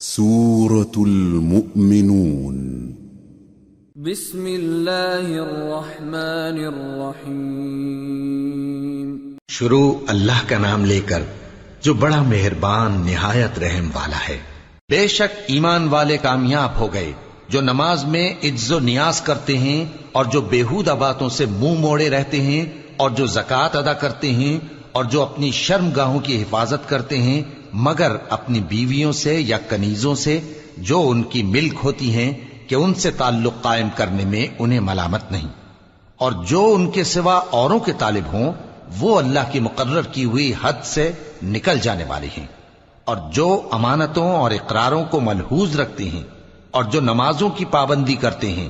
سورة المؤمنون بسم اللہ الرحمن الرحیم۔ شروع اللہ کا نام لے کر جو بڑا مہربان نہایت رحم والا ہے۔ بے شک ایمان والے کامیاب ہو گئے جو نماز میں عجز و نیاز کرتے ہیں اور جو بیہودہ باتوں سے منہ موڑے رہتے ہیں اور جو زکوٰۃ ادا کرتے ہیں اور جو اپنی شرمگاہوں کی حفاظت کرتے ہیں مگر اپنی بیویوں سے یا کنیزوں سے جو ان کی ملک ہوتی ہیں کہ ان سے تعلق قائم کرنے میں انہیں ملامت نہیں، اور جو ان کے سوا اوروں کے طالب ہوں وہ اللہ کی مقرر کی ہوئی حد سے نکل جانے والے ہیں، اور جو امانتوں اور اقراروں کو ملحوظ رکھتے ہیں اور جو نمازوں کی پابندی کرتے ہیں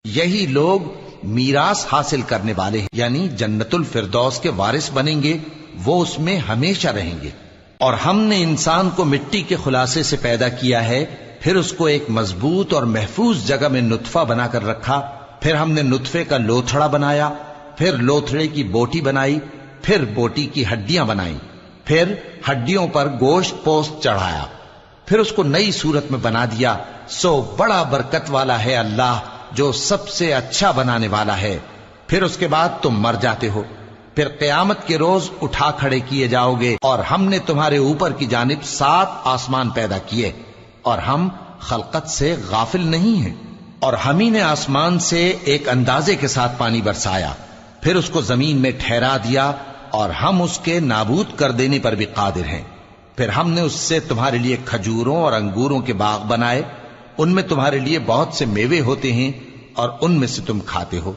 یہی لوگ میراث حاصل کرنے والے ہیں، یعنی جنت الفردوس کے وارث بنیں گے، وہ اس میں ہمیشہ رہیں گے۔ اور ہم نے انسان کو مٹی کے خلاصے سے پیدا کیا ہے، پھر اس کو ایک مضبوط اور محفوظ جگہ میں نطفہ بنا کر رکھا، پھر ہم نے نطفے کا لوتھڑا بنایا، پھر لوتھڑے کی بوٹی بنائی، پھر بوٹی کی ہڈیاں بنائیں، پھر ہڈیوں پر گوشت پوست چڑھایا، پھر اس کو نئی صورت میں بنا دیا۔ سو بڑا برکت والا ہے اللہ جو سب سے اچھا بنانے والا ہے۔ پھر اس کے بعد تم مر جاتے ہو، پھر قیامت کے روز اٹھا کھڑے کیے جاؤ گے، اور ہم نے تمہارے اوپر کی جانب 7 آسمان پیدا کیے، اور ہم خلقت سے غافل نہیں ہیں۔ اور ہم ہی نے آسمان سے ایک اندازے کے ساتھ پانی برسایا، پھر اس کو زمین میں ٹھہرا دیا، اور ہم اس کے نابود کر دینے پر بھی قادر ہیں۔ پھر ہم نے اس سے تمہارے لیے کھجوروں اور انگوروں کے باغ بنائے، ان میں تمہارے لیے بہت سے میوے ہوتے ہیں اور ان میں سے تم کھاتے ہو۔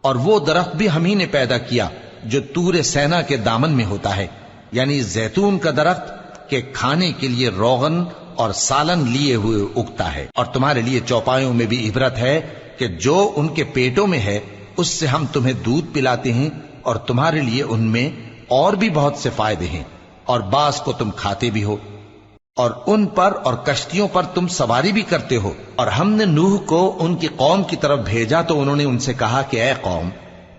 اور وہ درخت بھی ہم ہی نے پیدا کیا جو طور سینا کے دامن میں ہوتا ہے، یعنی زیتون کا درخت کہ کھانے کے لیے روغن اور سالن لیے ہوئے اگتا ہے، اور تمہارے لیے چوپایوں میں بھی عبرت ہے کہ جو ان کے پیٹوں میں ہے اس سے ہم تمہیں دودھ پلاتے ہیں، اور تمہارے لیے ان میں اور بھی بہت سے فائدے ہیں، اور بعض کو تم کھاتے بھی ہو، اور ان پر اور کشتیوں پر تم سواری بھی کرتے ہو۔ اور ہم نے نوح کو ان کی قوم کی طرف بھیجا تو انہوں نے ان سے کہا کہ اے قوم،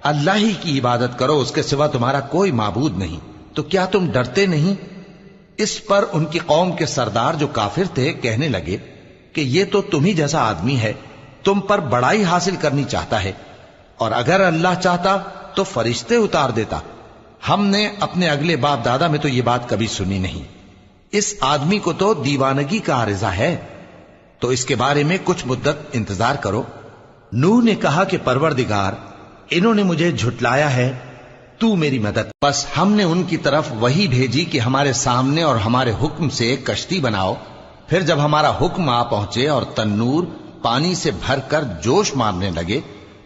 اللہ ہی کی عبادت کرو، اس کے سوا تمہارا کوئی معبود نہیں، تو کیا تم ڈرتے نہیں؟ اس پر ان کی قوم کے سردار جو کافر تھے کہنے لگے کہ یہ تو تم ہی جیسا آدمی ہے، تم پر بڑائی حاصل کرنی چاہتا ہے، اور اگر اللہ چاہتا تو فرشتے اتار دیتا۔ ہم نے اپنے اگلے باپ دادا میں تو یہ بات کبھی سنی نہیں، اس آدمی کو تو دیوانگی کا عارضہ ہے، تو اس کے بارے میں کچھ مدت انتظار کرو۔ نوح نے کہا کہ پروردگار، انہوں نے مجھے جھٹلایا ہے، تو میری مدد۔ بس ہم نے ان کی طرف وحی بھیجی کہ ہمارے سامنے اور ہمارے حکم سے ایک کشتی بناؤ، پھر جب ہمارا حکم آ پہنچے اور تنور پانی سے بھر کر جوش مارنے لگے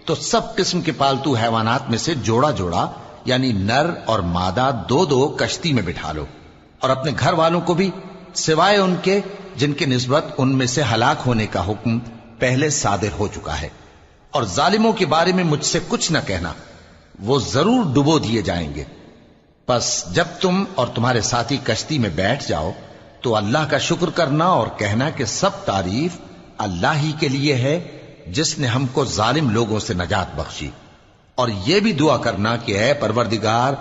تو سب قسم کے پالتو حیوانات میں سے جوڑا جوڑا یعنی نر اور مادہ 2 کشتی میں بٹھا لو، اور اپنے گھر والوں کو بھی سوائے ان کے جن کے نسبت ان میں سے ہلاک ہونے کا حکم پہلے صادر ہو چکا ہے۔ اور ظالموں کے بارے میں مجھ سے کچھ نہ کہنا، وہ ضرور ڈبو دیے جائیں گے۔ پس جب تم اور تمہارے ساتھی کشتی میں بیٹھ جاؤ تو اللہ کا شکر کرنا اور کہنا کہ سب تعریف اللہ ہی کے لیے ہے جس نے ہم کو ظالم لوگوں سے نجات بخشی، اور یہ بھی دعا کرنا کہ اے پروردگار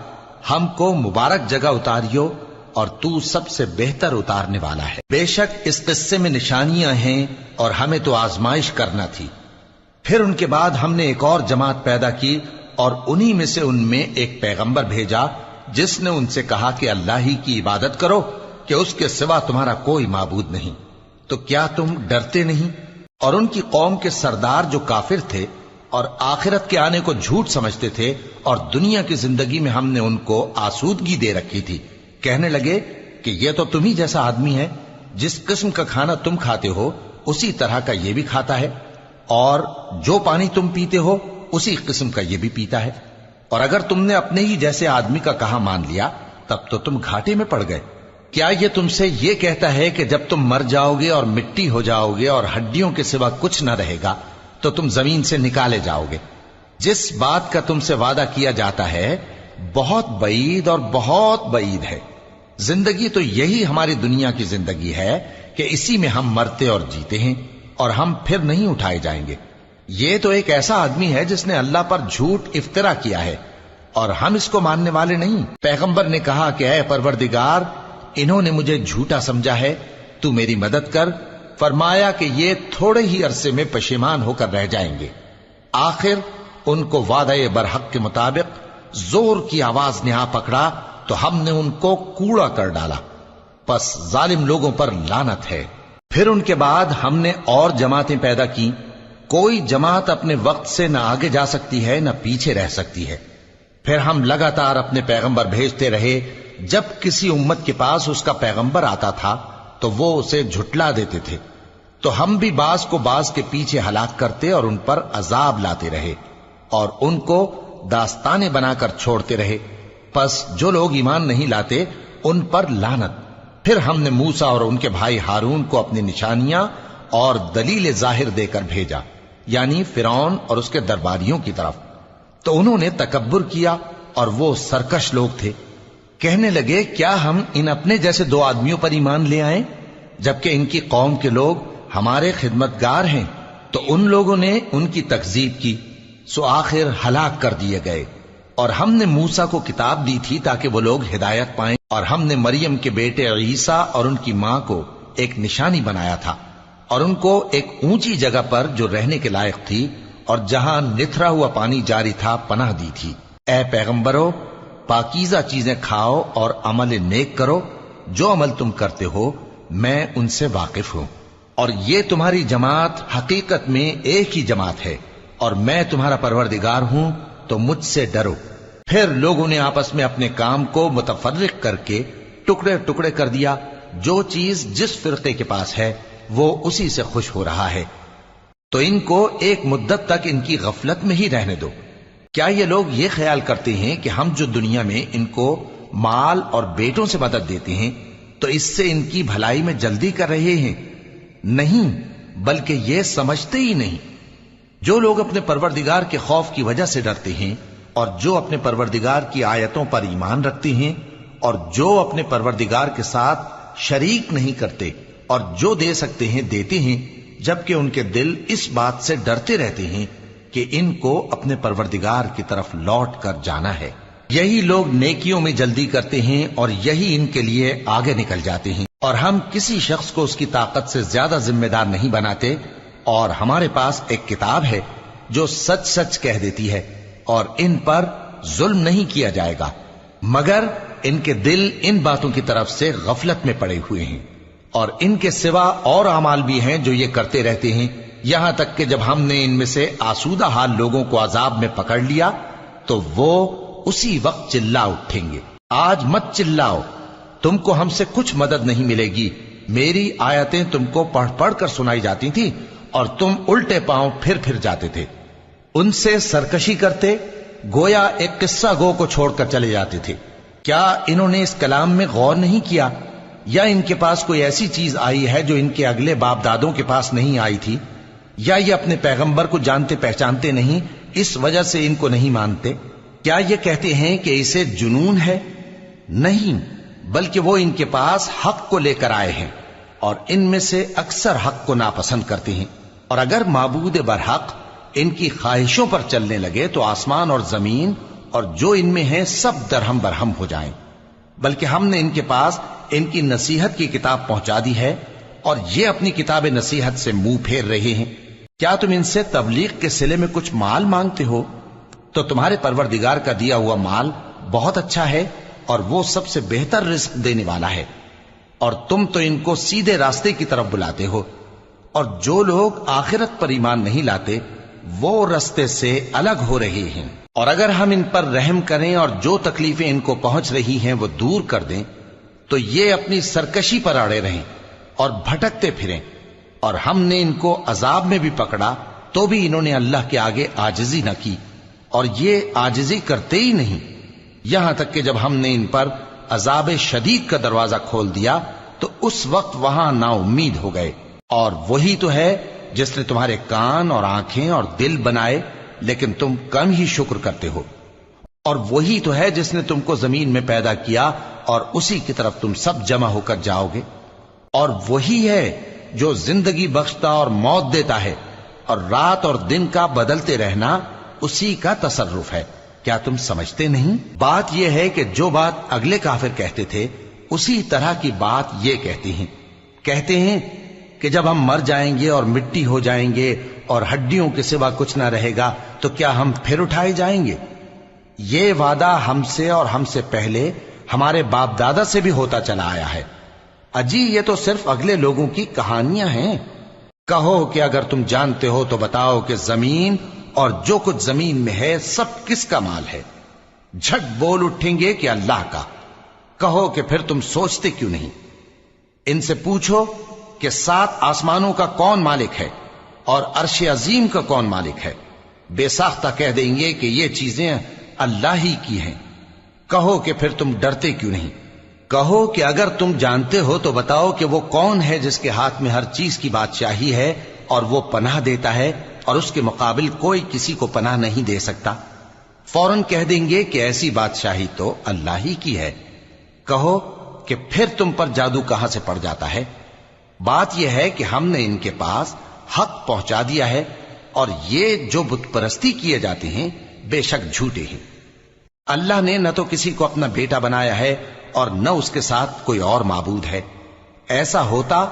ہم کو مبارک جگہ اتاریو، اور تو سب سے بہتر اتارنے والا ہے۔ بے شک اس قصے میں نشانیاں ہیں اور ہمیں تو آزمائش کرنا تھی۔ پھر ان کے بعد ہم نے ایک اور جماعت پیدا کی، اور انہی میں سے ان میں ایک پیغمبر بھیجا جس نے ان سے کہا کہ اللہ ہی کی عبادت کرو کہ اس کے سوا تمہارا کوئی معبود نہیں، تو کیا تم ڈرتے نہیں؟ اور ان کی قوم کے سردار جو کافر تھے اور آخرت کے آنے کو جھوٹ سمجھتے تھے اور دنیا کی زندگی میں ہم نے ان کو آسودگی دے رکھی تھی، کہنے لگے کہ یہ تو تم ہی جیسا آدمی ہے، جس قسم کا کھانا تم کھاتے ہو اسی طرح کا یہ بھی کھاتا ہے، اور جو پانی تم پیتے ہو اسی قسم کا یہ بھی پیتا ہے، اور اگر تم نے اپنے ہی جیسے آدمی کا کہا مان لیا تب تو تم گھاٹے میں پڑ گئے۔ کیا یہ تم سے یہ کہتا ہے کہ جب تم مر جاؤ گے اور مٹی ہو جاؤ گے اور ہڈیوں کے سوا کچھ نہ رہے گا تو تم زمین سے نکالے جاؤ گے؟ جس بات کا تم سے وعدہ کیا جاتا ہے بہت بعید اور بہت بعید ہے۔ زندگی تو یہی ہماری دنیا کی زندگی ہے کہ اسی میں ہم مرتے اور جیتے ہیں، اور ہم پھر نہیں اٹھائے جائیں گے۔ یہ تو ایک ایسا آدمی ہے جس نے اللہ پر جھوٹ افطرا کیا ہے، اور ہم اس کو ماننے والے نہیں۔ پیغمبر نے کہا کہ اے پروردگار، انہوں نے مجھے جھوٹا سمجھا ہے، تو میری مدد کر۔ فرمایا کہ یہ تھوڑے ہی عرصے میں پشیمان ہو کر رہ جائیں گے۔ آخر ان کو وعدہ برحق کے مطابق زور کی آواز نے آ پکڑا تو ہم نے ان کو کوڑا کر ڈالا، پس ظالم لوگوں پر لعنت ہے۔ پھر ان کے بعد ہم نے اور جماعتیں پیدا کی، کوئی جماعت اپنے وقت سے نہ آگے جا سکتی ہے نہ پیچھے رہ سکتی ہے۔ پھر ہم لگاتار اپنے پیغمبر بھیجتے رہے، جب کسی امت کے پاس اس کا پیغمبر آتا تھا تو وہ اسے جھٹلا دیتے تھے، تو ہم بھی بعض کو بعض کے پیچھے ہلاک کرتے اور ان پر عذاب لاتے رہے اور ان کو داستانیں بنا کر چھوڑتے رہے۔ پس جو لوگ ایمان نہیں لاتے ان پر لعنت۔ پھر ہم نے موسیٰ اور ان کے بھائی ہارون کو اپنی نشانیاں اور دلیل ظاہر دے کر بھیجا، یعنی فرعون اور اس کے درباریوں کی طرف، تو انہوں نے تکبر کیا اور وہ سرکش لوگ تھے۔ کہنے لگے کیا ہم ان اپنے جیسے دو آدمیوں پر ایمان لے آئیں جبکہ ان کی قوم کے لوگ ہمارے خدمتگار ہیں؟ تو ان لوگوں نے ان کی تکذیب کی، سو آخر ہلاک کر دیے گئے۔ اور ہم نے موسیٰ کو کتاب دی تھی تاکہ وہ لوگ ہدایت پائیں، اور ہم نے مریم کے بیٹے عیسیٰ اور ان کی ماں کو ایک نشانی بنایا تھا اور ان کو ایک اونچی جگہ پر جو رہنے کے لائق تھی اور جہاں نتھرا ہوا پانی جاری تھا پناہ دی تھی۔ اے پیغمبرو، پاکیزہ چیزیں کھاؤ اور عمل نیک کرو، جو عمل تم کرتے ہو میں ان سے واقف ہوں، اور یہ تمہاری جماعت حقیقت میں ایک ہی جماعت ہے، اور میں تمہارا پروردگار ہوں تو مجھ سے ڈرو۔ پھر لوگوں نے آپس میں اپنے کام کو متفرق کر کے ٹکڑے ٹکڑے کر دیا، جو چیز جس فرقے کے پاس ہے وہ اسی سے خوش ہو رہا ہے، تو ان کو ایک مدت تک ان کی غفلت میں ہی رہنے دو۔ کیا یہ لوگ یہ خیال کرتے ہیں کہ ہم جو دنیا میں ان کو مال اور بیٹوں سے مدد دیتے ہیں تو اس سے ان کی بھلائی میں جلدی کر رہے ہیں؟ نہیں، بلکہ یہ سمجھتے ہی نہیں۔ جو لوگ اپنے پروردگار کے خوف کی وجہ سے ڈرتے ہیں اور جو اپنے پروردگار کی آیتوں پر ایمان رکھتے ہیں اور جو اپنے پروردگار کے ساتھ شریک نہیں کرتے اور جو دے سکتے ہیں دیتے ہیں، جبکہ ان کے دل اس بات سے ڈرتے رہتے ہیں کہ ان کو اپنے پروردگار کی طرف لوٹ کر جانا ہے، یہی لوگ نیکیوں میں جلدی کرتے ہیں اور یہی ان کے لیے آگے نکل جاتے ہیں۔ اور ہم کسی شخص کو اس کی طاقت سے زیادہ ذمہ دار نہیں بناتے، اور ہمارے پاس ایک کتاب ہے جو سچ سچ کہہ دیتی ہے، اور ان پر ظلم نہیں کیا جائے گا، مگر ان کے دل ان باتوں کی طرف سے غفلت میں پڑے ہوئے ہیں۔ اور ان کے سوا اور اعمال بھی ہیں جو یہ کرتے رہتے ہیں، یہاں تک کہ جب ہم نے ان میں سے آسودہ حال لوگوں کو عذاب میں پکڑ لیا تو وہ اسی وقت چلا اٹھیں گے۔ آج مت چلاؤ، تم کو ہم سے کچھ مدد نہیں ملے گی، میری آیتیں تم کو پڑھ پڑھ کر سنائی جاتی تھی اور تم الٹے پاؤں پھر جاتے تھے۔ ان سے سرکشی کرتے، گویا ایک قصہ گو کو چھوڑ کر چلے جاتے تھے۔ کیا انہوں نے اس کلام میں غور نہیں کیا، یا ان کے پاس کوئی ایسی چیز آئی ہے جو ان کے اگلے باپ دادوں کے پاس نہیں آئی تھی، یا یہ اپنے پیغمبر کو جانتے پہچانتے نہیں اس وجہ سے ان کو نہیں مانتے؟ کیا یہ کہتے ہیں کہ اسے جنون ہے؟ نہیں، بلکہ وہ ان کے پاس حق کو لے کر آئے ہیں، اور ان میں سے اکثر حق کو ناپسند کرتے ہیں۔ اور اگر معبود برحق ان کی خواہشوں پر چلنے لگے تو آسمان اور زمین اور جو ان میں ہیں سب درہم برہم ہو جائیں۔ بلکہ ہم نے ان کے پاس ان کی نصیحت کی کتاب پہنچا دی ہے، اور یہ اپنی کتاب نصیحت سے منہ پھیر رہے ہیں۔ کیا تم ان سے تبلیغ کے صلے میں کچھ مال مانگتے ہو؟ تو تمہارے پروردگار کا دیا ہوا مال بہت اچھا ہے، اور وہ سب سے بہتر رزق دینے والا ہے، اور تم تو ان کو سیدھے راستے کی طرف بلاتے ہو۔ اور جو لوگ آخرت پر ایمان نہیں لاتے وہ راستے سے الگ ہو رہے ہیں۔ اور اگر ہم ان پر رحم کریں اور جو تکلیفیں ان کو پہنچ رہی ہیں وہ دور کر دیں تو یہ اپنی سرکشی پر اڑے رہیں اور بھٹکتے پھریں، اور ہم نے ان کو عذاب میں بھی پکڑا تو بھی انہوں نے اللہ کے آگے عاجزی نہ کی، اور یہ عاجزی کرتے ہی نہیں، یہاں تک کہ جب ہم نے ان پر عذاب شدید کا دروازہ کھول دیا تو اس وقت وہاں نا امید ہو گئے۔ اور وہی تو ہے جس نے تمہارے کان اور آنکھیں اور دل بنائے، لیکن تم کم ہی شکر کرتے ہو۔ اور وہی تو ہے جس نے تم کو زمین میں پیدا کیا اور اسی کی طرف تم سب جمع ہو کر جاؤ گے۔ اور وہی ہے جو زندگی بخشتا اور موت دیتا ہے، اور رات اور دن کا بدلتے رہنا اسی کا تصرف ہے۔ کیا تم سمجھتے نہیں؟ بات یہ ہے کہ جو بات اگلے کافر کہتے تھے اسی طرح کی بات یہ کہتے ہیں کہتے ہیں کہ جب ہم مر جائیں گے اور مٹی ہو جائیں گے اور ہڈیوں کے سوا کچھ نہ رہے گا تو کیا ہم پھر اٹھائے جائیں گے؟ یہ وعدہ ہم سے اور ہم سے پہلے ہمارے باپ دادا سے بھی ہوتا چلا آیا ہے۔ اجی یہ تو صرف اگلے لوگوں کی کہانیاں ہیں۔ کہو کہ اگر تم جانتے ہو تو بتاؤ کہ زمین اور جو کچھ زمین میں ہے سب کس کا مال ہے؟ جھٹ بول اٹھیں گے کہ اللہ کا۔ کہو کہ پھر تم سوچتے کیوں نہیں؟ ان سے پوچھو کہ 7 آسمانوں کا کون مالک ہے اور عرش عظیم کا کون مالک ہے؟ بے ساختہ کہہ دیں گے کہ یہ چیزیں اللہ ہی کی ہیں۔ کہو کہ پھر تم ڈرتے کیوں نہیں؟ کہو کہ اگر تم جانتے ہو تو بتاؤ کہ وہ کون ہے جس کے ہاتھ میں ہر چیز کی بادشاہی ہے اور وہ پناہ دیتا ہے اور اس کے مقابل کوئی کسی کو پناہ نہیں دے سکتا؟ فوراً کہہ دیں گے کہ ایسی بادشاہی تو اللہ ہی کی ہے۔ کہو کہ پھر تم پر جادو کہاں سے پڑ جاتا ہے؟ بات یہ ہے کہ ہم نے ان کے پاس حق پہنچا دیا ہے اور یہ جو بت پرستی کیے جاتے ہیں بے شک جھوٹے ہیں۔ اللہ نے نہ تو کسی کو اپنا بیٹا بنایا ہے اور نہ اس کے ساتھ کوئی اور معبود ہے۔ ایسا ہوتا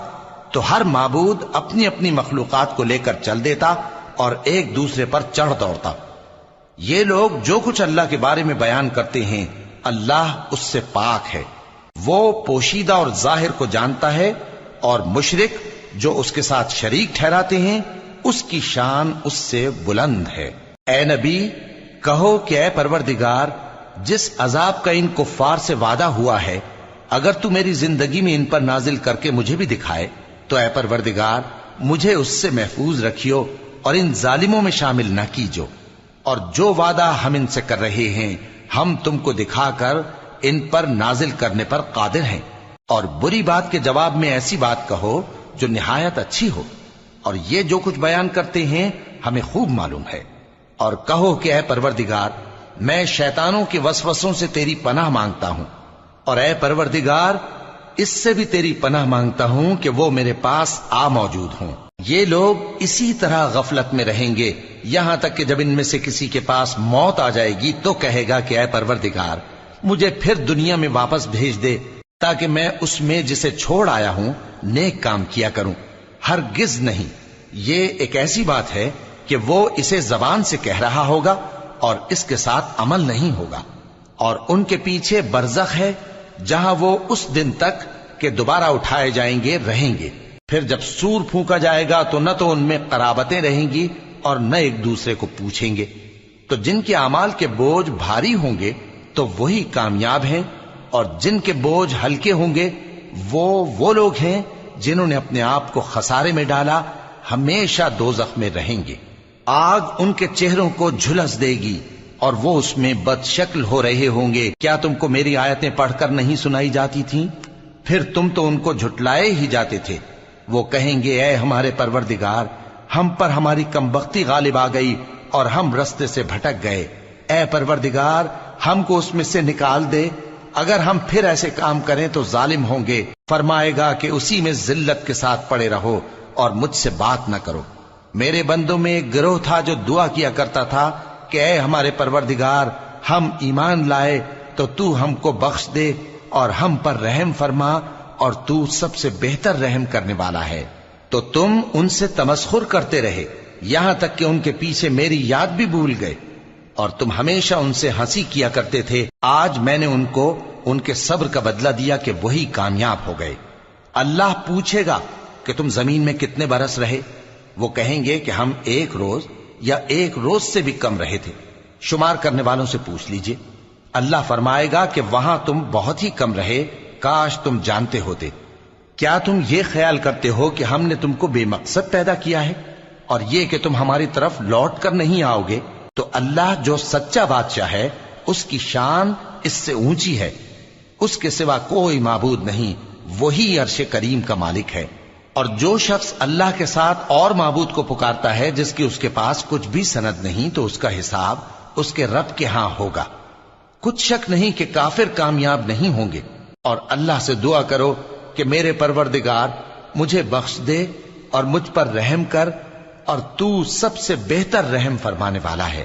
تو ہر معبود اپنی اپنی مخلوقات کو لے کر چل دیتا اور ایک دوسرے پر چڑھ دوڑتا۔ یہ لوگ جو کچھ اللہ کے بارے میں بیان کرتے ہیں اللہ اس سے پاک ہے، وہ پوشیدہ اور ظاہر کو جانتا ہے، اور مشرک جو اس کے ساتھ شریک ٹھہراتے ہیں اس کی شان اس سے بلند ہے۔ اے نبی کہو کہ اے پروردگار، جس عذاب کا ان کفار سے وعدہ ہوا ہے اگر تو میری زندگی میں ان پر نازل کر کے مجھے بھی دکھائے تو اے پروردگار مجھے اس سے محفوظ رکھیو اور ان ظالموں میں شامل نہ کیجو، اور جو وعدہ ہم ان سے کر رہے ہیں ہم تم کو دکھا کر ان پر نازل کرنے پر قادر ہیں۔ اور بری بات کے جواب میں ایسی بات کہو جو نہایت اچھی ہو، اور یہ جو کچھ بیان کرتے ہیں ہمیں خوب معلوم ہے۔ اور کہو کہ اے پروردگار میں شیطانوں کے وسوسوں سے تیری پناہ مانگتا ہوں، اور اے پروردگار اس سے بھی تیری پناہ مانگتا ہوں کہ وہ میرے پاس آ موجود ہوں۔ یہ لوگ اسی طرح غفلت میں رہیں گے یہاں تک کہ جب ان میں سے کسی کے پاس موت آ جائے گی تو کہے گا کہ اے پروردگار مجھے پھر دنیا میں واپس بھیج دے تاکہ میں اس میں جسے چھوڑ آیا ہوں نیک کام کیا کروں۔ ہرگز نہیں، یہ ایک ایسی بات ہے کہ وہ اسے زبان سے کہہ رہا ہوگا اور اس کے ساتھ عمل نہیں ہوگا۔ اور ان کے پیچھے برزخ ہے جہاں وہ اس دن تک کہ دوبارہ اٹھائے جائیں گے رہیں گے۔ پھر جب سور پھونکا جائے گا تو نہ تو ان میں قرابتیں رہیں گی اور نہ ایک دوسرے کو پوچھیں گے۔ تو جن کے اعمال کے بوجھ بھاری ہوں گے تو وہی کامیاب ہیں، اور جن کے بوجھ ہلکے ہوں گے وہ لوگ ہیں جنہوں نے اپنے آپ کو خسارے میں ڈالا، ہمیشہ دوزخ میں رہیں گے۔ آگ ان کے چہروں کو جھلس دے گی اور وہ اس میں بد شکل ہو رہے ہوں گے۔ کیا تم کو میری آیتیں پڑھ کر نہیں سنائی جاتی تھیں؟ پھر تم تو ان کو جھٹلائے ہی جاتے تھے۔ وہ کہیں گے اے ہمارے پروردگار ہم پر ہماری کمبختی غالب آ گئی اور ہم رستے سے بھٹک گئے، اے پروردگار ہم کو اس میں سے نکال دے، اگر ہم پھر ایسے کام کریں تو ظالم ہوں گے۔ فرمائے گا کہ اسی میں ذلت کے ساتھ پڑے رہو اور مجھ سے بات نہ کرو۔ میرے بندوں میں ایک گروہ تھا جو دعا کیا کرتا تھا کہ اے ہمارے پروردگار ہم ایمان لائے تو تو ہم کو بخش دے اور ہم پر رحم فرما، اور تو سب سے بہتر رحم کرنے والا ہے۔ تو تم ان سے تمسخر کرتے رہے یہاں تک کہ ان کے پیچھے میری یاد بھی بھول گئے، اور تم ہمیشہ ان سے ہنسی کیا کرتے تھے۔ آج میں نے ان کو ان کے صبر کا بدلہ دیا کہ وہی کامیاب ہو گئے۔ اللہ پوچھے گا کہ تم زمین میں کتنے برس رہے؟ وہ کہیں گے کہ ہم 1 روز یا 1 روز سے بھی کم رہے تھے۔ شمار کرنے والوں سے پوچھ لیجئے۔ اللہ فرمائے گا کہ وہاں تم بہت ہی کم رہے، کاش تم جانتے ہوتے۔ کیا تم یہ خیال کرتے ہو کہ ہم نے تم کو بے مقصد پیدا کیا ہے اور یہ کہ تم ہماری طرف لوٹ کر نہیں آؤ گے؟ تو اللہ جو سچا بادشاہ ہے اس کی شان اس سے اونچی ہے، اس کے سوا کوئی معبود نہیں، وہی عرش کریم کا مالک ہے۔ اور جو شخص اللہ کے ساتھ اور معبود کو پکارتا ہے جس کی اس کے پاس کچھ بھی سند نہیں تو اس کا حساب اس کے رب کے ہاں ہوگا۔ کچھ شک نہیں کہ کافر کامیاب نہیں ہوں گے۔ اور اللہ سے دعا کرو کہ میرے پروردگار مجھے بخش دے اور مجھ پر رحم کر، اور تو سب سے بہتر رحم فرمانے والا ہے۔